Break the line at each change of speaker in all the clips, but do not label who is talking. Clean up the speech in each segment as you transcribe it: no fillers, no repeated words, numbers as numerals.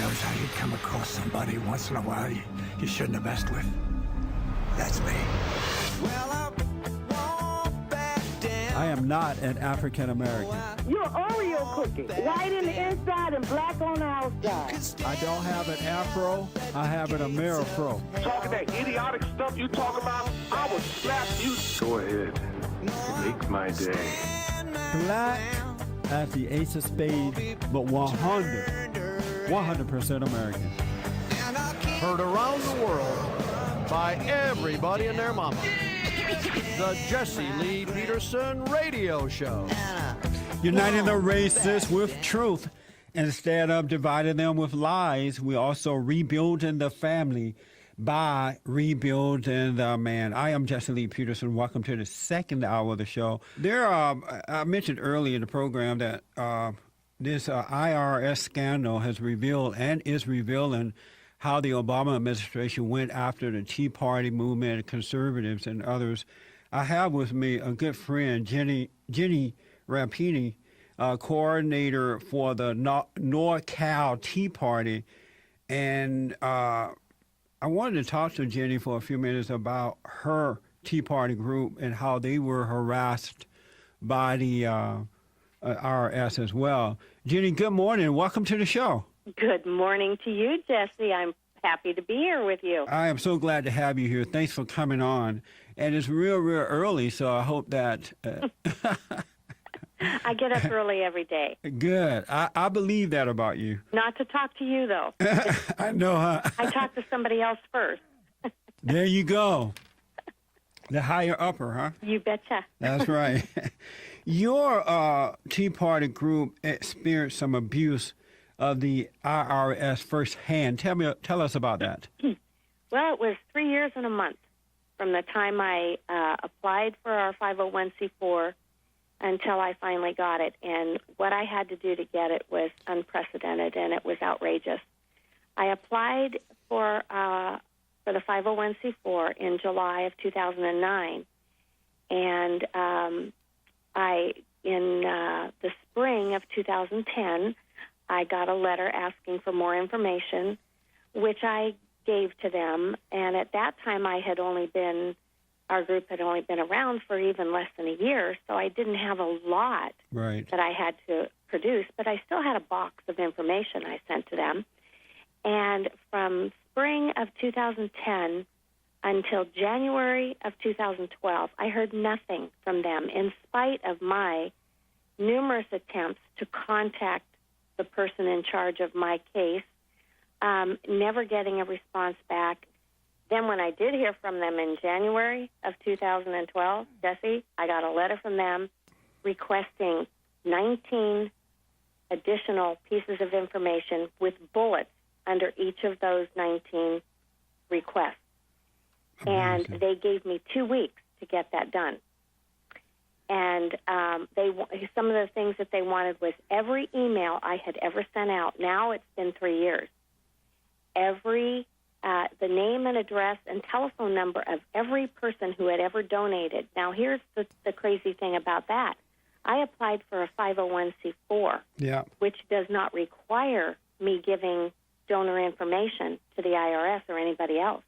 knows how you come across somebody once in a while you shouldn't have messed with. That's me.
I am not an African American.
You're an Oreo cookie, white in the inside and black on the outside.
I don't have an afro, I have an Amerifro.
Talking that idiotic stuff you talk about, I will slap you.
Go ahead. Make my day.
Black as the ace of spades, but 100% American.
Heard around the world by everybody and their mama. The Jesse Lee Peterson Radio Show.
Uniting the races with truth instead of dividing them with lies. We also rebuilding the family by rebuilding the man. I am Jesse Lee Peterson. Welcome to the second hour of the show. I mentioned earlier in the program that this IRS scandal has revealed and is revealing how the Obama administration went after the Tea Party movement, conservatives, and others. I have with me a good friend, Jenny Rapini, coordinator for the NorCal Tea Party. And I wanted to talk to Jenny for a few minutes about her Tea Party group and how they were harassed by the IRS as well. Jenny, good morning. Welcome to the show.
Good morning to you, Jesse. I'm happy to be here with you.
I am so glad to have you here. Thanks for coming on. And it's real early, so I hope that...
I get up early every day.
Good. I believe that about you.
Not to talk to you, though.
I know, huh?
I talk to somebody else first.
There you go. The higher upper, huh?
You betcha.
That's right. Your Tea Party group experienced some abuse of the IRS firsthand. Tell us about that.
Well, it was 3 years and a month from the time I applied for our 501c4 until I finally got it. And what I had to do to get it was unprecedented, and it was outrageous. I applied for the 501c4 in July of 2009, and in the spring of 2010, I got a letter asking for more information, which I gave to them. And at that time, our group had only been around for even less than a year, so I didn't have a lot that I had to produce, but I still had a box of information I sent to them. And from spring of 2010 until January of 2012, I heard nothing from them, in spite of my numerous attempts to contact the person in charge of my case, never getting a response back. Then when I did hear from them in January of 2012, Jesse, I got a letter from them requesting 19 additional pieces of information with bullets under each of those 19 requests.
Amazing.
And they gave me 2 weeks to get that done. And some of the things that they wanted was every email I had ever sent out. Now it's been 3 years. The name and address and telephone number of every person who had ever donated. Now, here's the crazy thing about that. I applied for a 501c4, which does not require me giving donor information to the IRS or anybody else.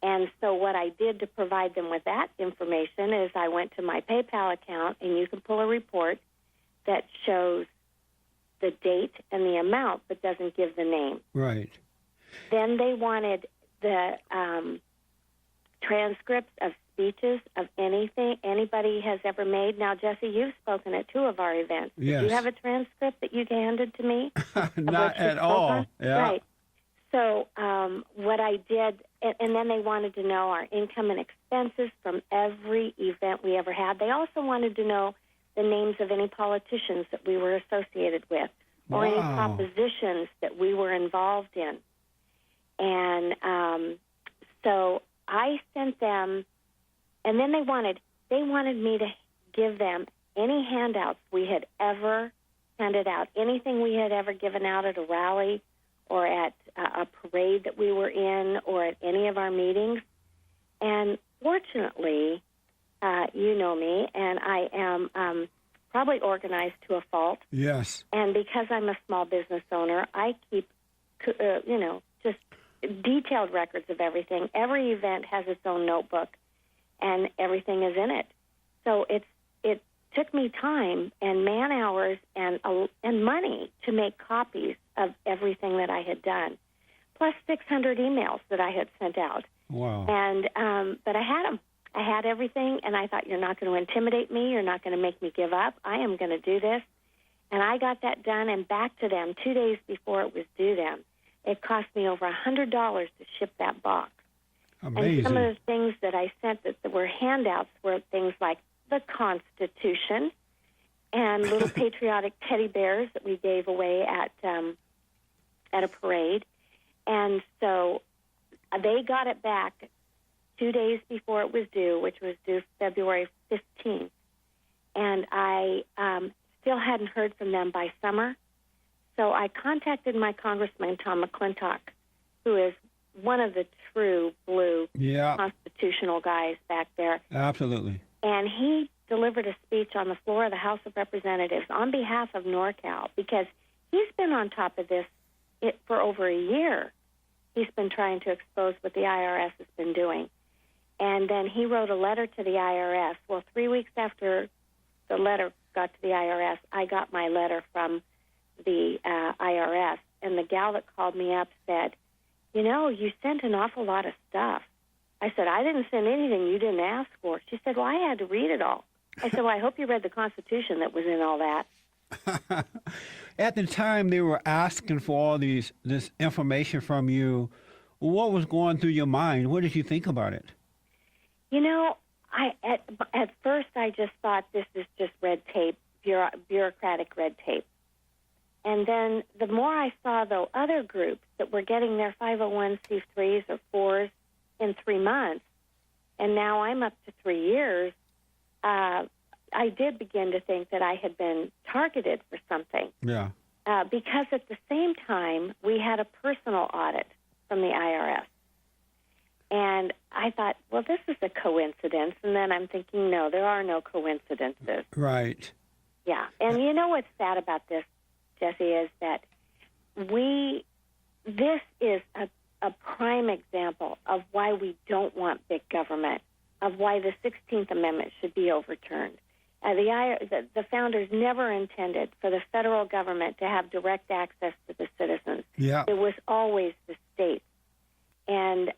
And so what I did to provide them with that information is I went to my PayPal account, and you can pull a report that shows the date and the amount but doesn't give the name.
Right.
Then they wanted the transcripts of speeches of anything anybody has ever made. Now, Jesse, you've spoken at 2 of our events.
Yes.
Do you have a transcript that you handed to me?
Not at all. Yeah.
Right. So what I did, and then they wanted to know our income and expenses from every event we ever had. They also wanted to know the names of any politicians that we were associated with or any propositions that we were involved in. And so I sent them, and then they wanted me to give them any handouts we had ever handed out, anything we had ever given out at a rally or at a parade that we were in or at any of our meetings. And fortunately, you know me, and I am probably organized to a fault.
Yes.
And because I'm a small business owner, I keep just detailed records of everything. Every event has its own notebook, and everything is in it. So it took me time and man hours and money to make copies of everything that I had done, plus 600 emails that I had sent out.
Wow.
And but I had them. I had everything, and I thought, you're not going to intimidate me. You're not going to make me give up. I am going to do this. And I got that done and back to them 2 days before it was due them. It cost me over $100 to ship that box.
Amazing.
And some of the things that I sent that were handouts were things like the Constitution and little patriotic teddy bears that we gave away at a parade. And so they got it back 2 days before it was due, which was due February 15th. And I still hadn't heard from them by summer. So I contacted my congressman, Tom McClintock, who is one of the true blue constitutional guys back there.
Absolutely.
And he delivered a speech on the floor of the House of Representatives on behalf of NorCal, because he's been on top of this for over a year. He's been trying to expose what the IRS has been doing. And then he wrote a letter to the IRS. Well, 3 weeks after the letter got to the IRS, I got my letter from the IRS. And the gal that called me up said, you sent an awful lot of stuff. I said, I didn't send anything you didn't ask for. She said, well, I had to read it all. I said, well, I hope you read the Constitution that was in all that.
At the time they were asking for all this information from you, what was going through your mind? What did you think about it?
At first I just thought this is just red tape, bureaucratic red tape. And then the more I saw, though, other groups that were getting their 501c3s or 4s in 3 months, and now I'm up to 3 years, I did begin to think that I had been targeted for something.
Yeah.
Because at the same time, we had a personal audit from the IRS. And I thought, well, this is a coincidence. And then I'm thinking, no, there are no coincidences.
Right.
Yeah. And you know what's sad about this, Jesse, is that this is a prime example of why we don't want big government, of why the 16th Amendment should be overturned. The founders never intended for the federal government to have direct access to the citizens.
Yeah.
It was always the states. And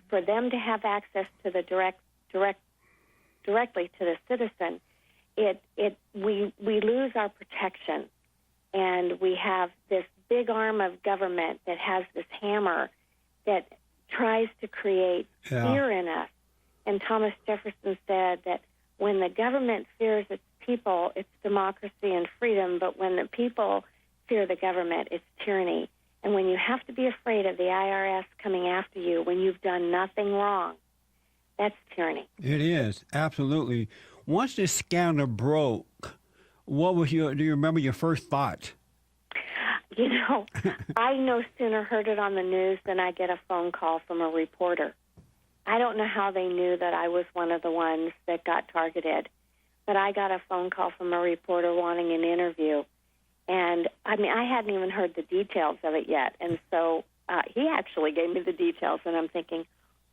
for them to have access to the directly to the citizen, we lose our protection, and we have this big arm of government that has this hammer that tries to create fear in us. And Thomas Jefferson said that when the government fears its people, it's democracy and freedom, but when the people fear the government, it's tyranny. And when you have to be afraid of the IRS coming after you when you've done nothing wrong, that's tyranny.
It is, absolutely. Once this scandal broke, what was do you remember your first thought?
I no sooner heard it on the news than I get a phone call from a reporter. I don't know how they knew that I was one of the ones that got targeted, but I got a phone call from a reporter wanting an interview. And, I hadn't even heard the details of it yet. And so he actually gave me the details, and I'm thinking,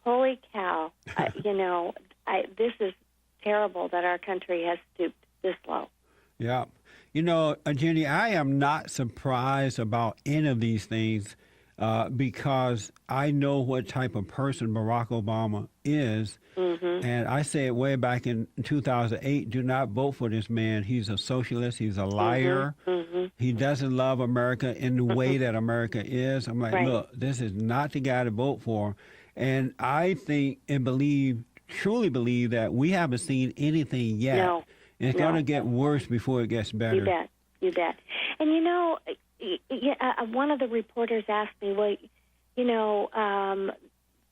holy cow, this is terrible that our country has stooped this low.
Yeah. Jenny, I am not surprised about any of these things because I know what type of person Barack Obama is. Mm-hmm. And I said way back in 2008, do not vote for this man. He's a socialist. He's a liar. Mm-hmm. He doesn't love America in the way that America is. I'm like, look, this is not the guy to vote for. And I think and truly believe that we haven't seen anything yet.
No.
And it's going to get worse before it gets better.
You bet. And one of the reporters asked me, well,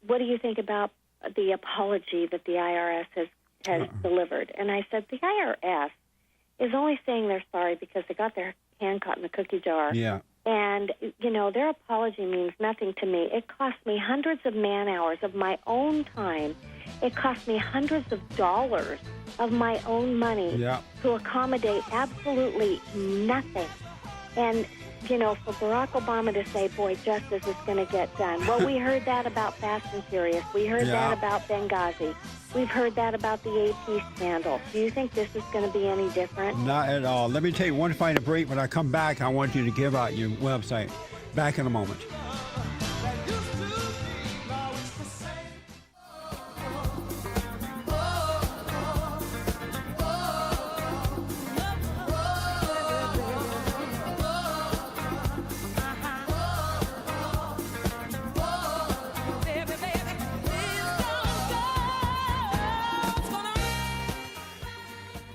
what do you think about the apology that the IRS has delivered? And I said, the IRS is only saying they're sorry because they got their hand caught in the cookie jar.
Yeah.
And, their apology means nothing to me. It cost me hundreds of man-hours of my own time. It cost me hundreds of dollars of my own money to accommodate absolutely nothing. And for Barack Obama to say, boy, justice is going to get done. Well, we heard that about Fast and Furious. We heard that about Benghazi. We've heard that about the AP scandal. Do you think this is going to be any different?
Not at all. Let me take one final break. When I come back, I want you to give out your website. Back in a moment.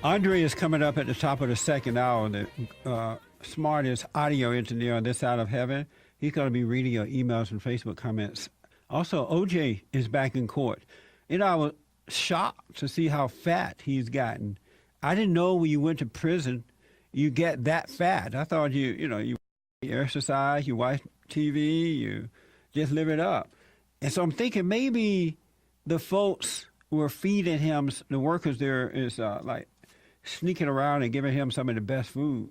Andre is coming up at the top of the second hour, the smartest audio engineer on this side of heaven. He's going to be reading your emails and Facebook comments. Also, OJ is back in court. I was shocked to see how fat he's gotten. I didn't know when you went to prison, you get that fat. I thought you exercise, you watch TV, you just live it up. And so I'm thinking maybe the folks who are feeding him, the workers there is like sneaking around and giving him some of the best food.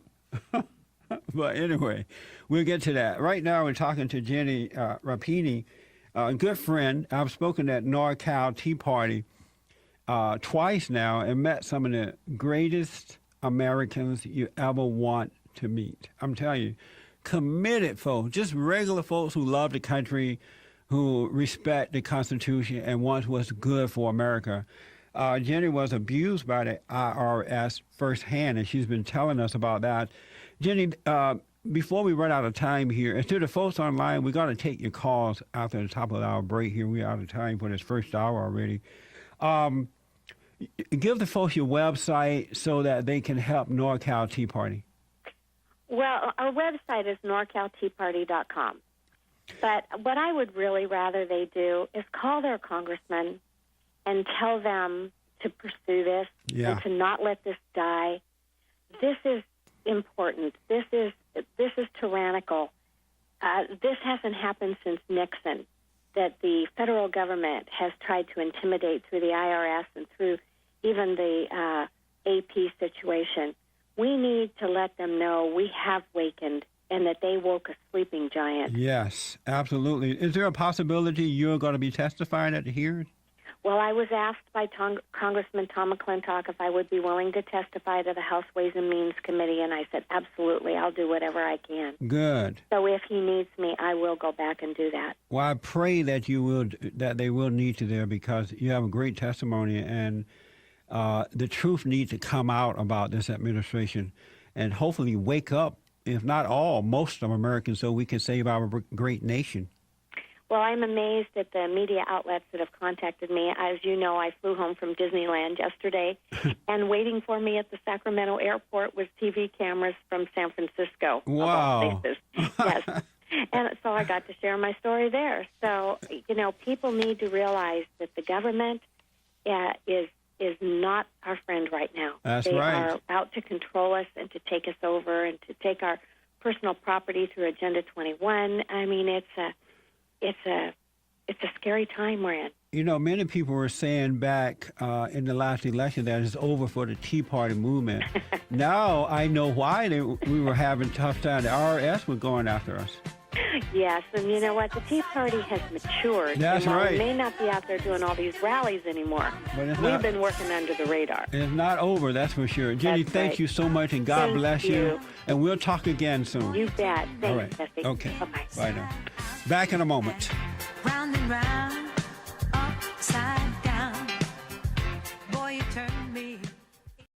But anyway, we'll get to that. Right now, we're talking to Jenny Rapini, a good friend. I've spoken at NorCal Tea Party twice now and met some of the greatest Americans you ever want to meet. I'm telling you, committed folks, just regular folks who love the country, who respect the Constitution and want what's good for America. Jenny was abused by the IRS firsthand, and she's been telling us about that. Jenny, before we run out of time here, and to the folks online, we're going to take your calls after the top of our break here. We're out of time for this first hour already. Give the folks your website so that they can help NorCal Tea Party.
Well, our website is norcalteaparty.com. But what I would really rather they do is call their congressman and tell them to pursue this and to not let this die. This is important. This is tyrannical. This hasn't happened since Nixon, that the federal government has tried to intimidate through the IRS and through even the AP situation. We need to let them know we have wakened and that they woke a sleeping giant.
Yes, absolutely. Is there a possibility you're going to be testifying at the hearing?
Well, I was asked by Congressman Tom McClintock if I would be willing to testify to the House Ways and Means Committee, and I said, absolutely, I'll do whatever I can.
Good.
So if he needs me, I will go back and do that.
Well, I pray that that they will need you there because you have a great testimony, and the truth needs to come out about this administration and hopefully wake up, if not all, most of Americans, so we can save our great nation.
Well, I'm amazed at the media outlets that have contacted me. As you know, I flew home from Disneyland yesterday, and waiting for me at the Sacramento airport was TV cameras from San Francisco.
Wow.
Yes. And so I got to share my story there. So, people need to realize that the government is not our friend right now.
That's
they
right.
are out to control us and to take us over and to take our personal property through Agenda 21. I mean, it's a scary time we're in.
Many people were saying back in the last election that it's over for the Tea Party movement. Now I know why we were having a tough time. The IRS was going after us.
Yes, and you know what? The Tea Party has matured.
That's right.
We may not be out there doing all these rallies anymore.
But
we've been working under the radar.
It's not over, that's for sure. Jenny, thank you so much, and God bless you. And we'll talk again soon.
You bet. Thanks,
all right.
Jesse.
Okay.
Bye-bye.
Bye now. Back in a moment.
Round and round, upside down. Boy, you turn